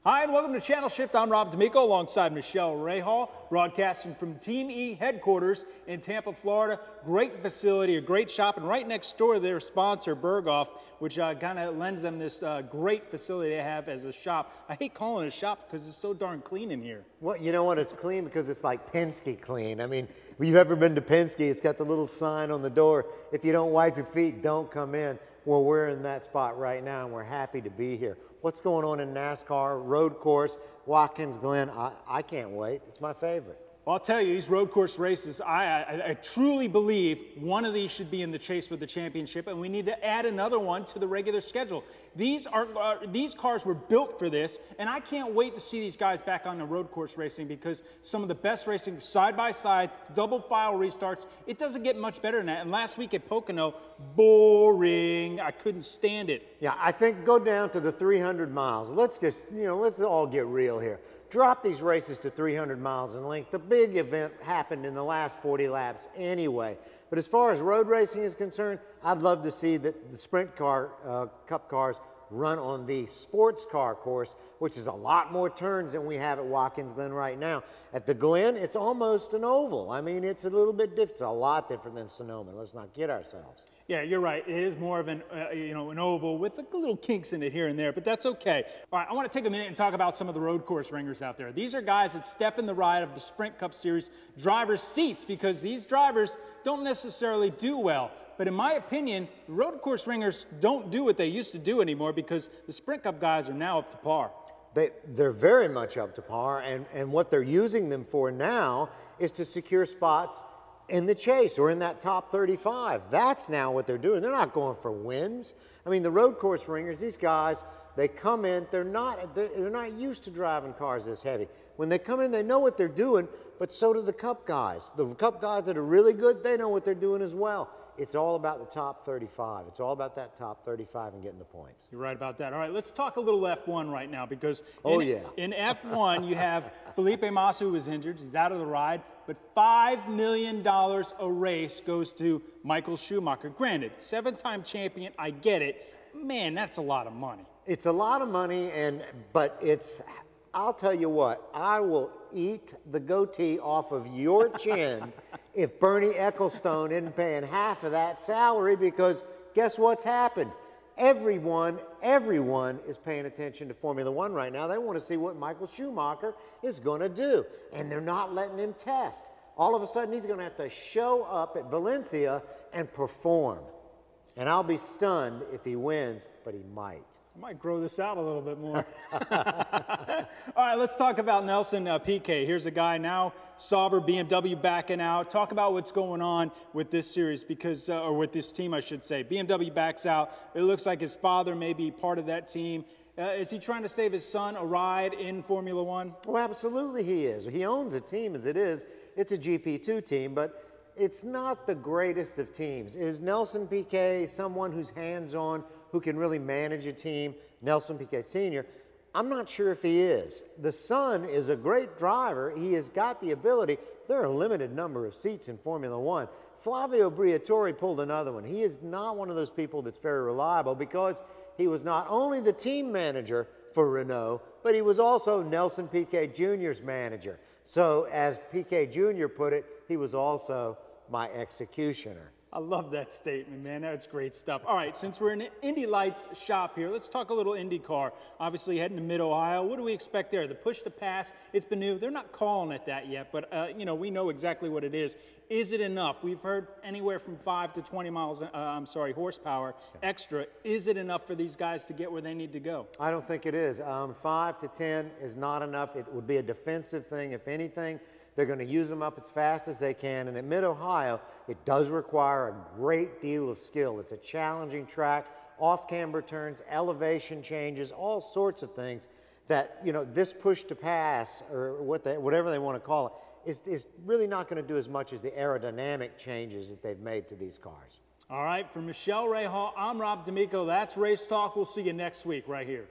Hi, and welcome to Channel Shift. I'm Rob D'Amico alongside Michele Rahal, broadcasting from Team E headquarters in Tampa, Florida. Great facility, a great shop, and right next door their sponsor, Berghoff, which kind of lends them this great facility they have as a shop. I hate calling it a shop because it's so darn clean in here. Well, you know what? It's clean because it's like Penske clean. I mean, if you've ever been to Penske, it's got the little sign on the door, if you don't wipe your feet, don't come in. Well, we're in that spot right now, and we're happy to be here. What's going on in NASCAR, road course, Watkins Glen? I can't wait. It's my favorite. Well, I'll tell you, these road course races, I truly believe one of these should be in the chase for the championship, and we need to add another one to the regular schedule. These cars were built for this, and I can't wait to see these guys back on the road course racing because some of the best racing side by side, double file restarts, it doesn't get much better than that. And last week at Pocono, boring. I couldn't stand it. Yeah, I think go down to the 300 miles. Let's just, let's all get real here. Drop these races to 300 miles in length. The big event happened in the last 40 laps anyway. But as far as road racing is concerned, I'd love to see that the sprint car, cup cars run on the sports car course, which is a lot more turns than we have at Watkins Glen right now. At the Glen, it's almost an oval. I mean, it's a little bit different. It's a lot different than Sonoma. Let's not kid ourselves. Yeah, you're right. It is more of an, an oval with a little kinks in it here and there, but that's okay. All right, I want to take a minute and talk about some of the road course ringers out there. These are guys that step in the ride of the Sprint Cup Series drivers' seats because these drivers don't necessarily do well. But in my opinion, the road course ringers don't do what they used to do anymore because the Sprint Cup guys are now up to par. They're very much up to par, and what they're using them for now is to secure spots in the chase or in that top 35. That's now what they're doing. They're not going for wins. I mean, the road course ringers, these guys, they come in, they're not used to driving cars this heavy. When they come in, they know what they're doing, but so do the Cup guys. The Cup guys that are really good, they know what they're doing as well. It's all about the top 35. It's all about that top 35 and getting the points. You're right about that. All right, let's talk a little F1 right now because in F1 you have Felipe Massa who is injured. He's out of the ride, but $5 million a race goes to Michael Schumacher. Granted, 7-time champion, I get it. Man, that's a lot of money. It's a lot of money, but it's, I'll tell you what, I will eat the goatee off of your chin if Bernie Ecclestone isn't paying half of that salary, because guess what's happened? Everyone is paying attention to Formula One right now. They want to see what Michael Schumacher is going to do, and they're not letting him test. All of a sudden, he's going to have to show up at Valencia and perform. And I'll be stunned if he wins, but he might. I might grow this out a little bit more. All right, let's talk about Nelson Piquet. Here's a guy now, Sauber, BMW backing out. Talk about what's going on with this series because, or with this team, I should say. BMW backs out. It looks like his father may be part of that team. Is he trying to save his son a ride in Formula One? Well, absolutely he is. He owns a team as it is. It's a GP2 team, but it's not the greatest of teams. Is Nelson Piquet someone who's hands-on, who can really manage a team? Nelson Piquet Sr., I'm not sure if he is. The son is a great driver. He has got the ability. There are a limited number of seats in Formula One. Flavio Briatore pulled another one. He is not one of those people that's very reliable because he was not only the team manager for Renault, but he was also Nelson Piquet Jr.'s manager. So as Piquet Jr. put it, he was also my executioner. I love that statement, man. That's great stuff. All right, since we're in the Indy Lights shop here, let's talk a little IndyCar. Obviously, heading to Mid-Ohio. What do we expect there? The push to pass, it's been new. They're not calling it that yet, but, we know exactly what it is. Is it enough? We've heard anywhere from 5 to 20 miles, horsepower extra. Is it enough for these guys to get where they need to go? I don't think it is. 5 to 10 is not enough. It would be a defensive thing, if anything. They're going to use them up as fast as they can, and at Mid-Ohio, it does require a great deal of skill. It's a challenging track, off-camber turns, elevation changes, all sorts of things that, this push to pass, or whatever they want to call it, is really not going to do as much as the aerodynamic changes that they've made to these cars. All right, for Michele Rahal, I'm Rob D'Amico. That's Race Talk. We'll see you next week right here.